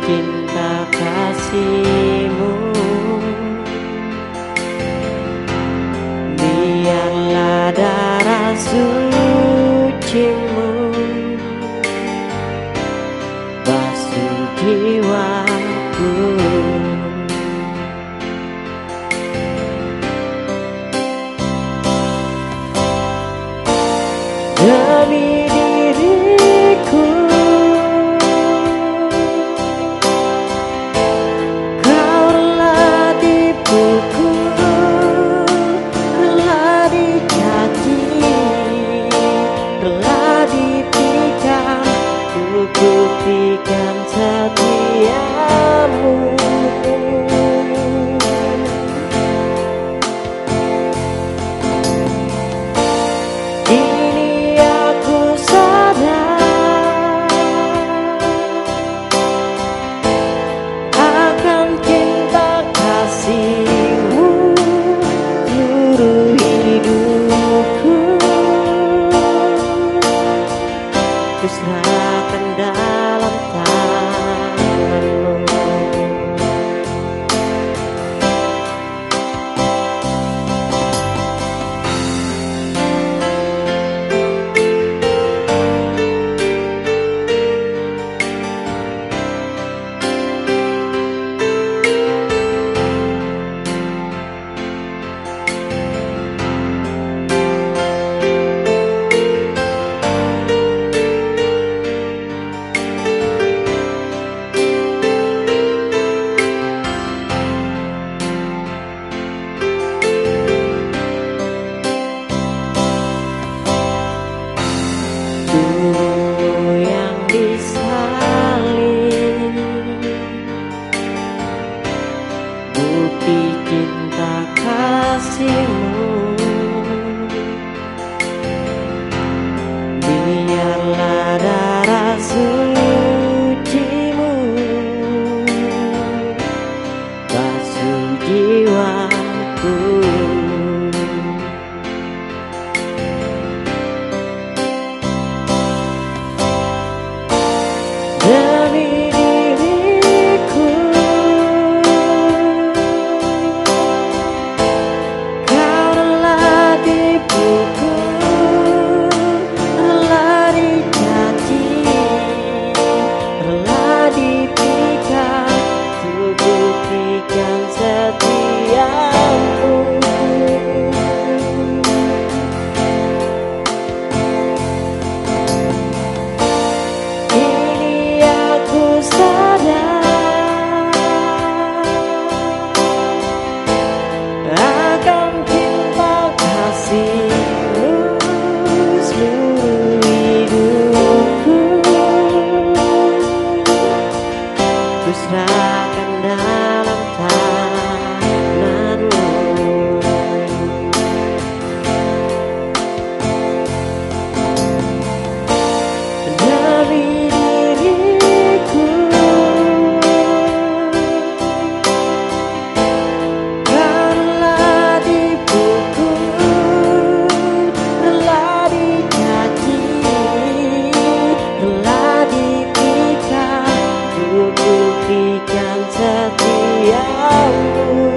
cinta kasihmu, biarlah darah sucimu basuh jiwaku. Demi diriku, kau rela dipukul, rela dicaci, rela ditikam, ku buktikan setiamu. Serahkan dalam tanganmu. Yang disalin, bukti cinta kasihmu, biarlah darah sucimu basuh jiwaku. Demi diriku, kau rela dipukul, rela dicaci, rela ditikam, ku buktikan setiamu. Akan cinta kasihmu seluruh hidupku, ku serahkan dalam tanganmu. Demi diriku, buktikan setiamu.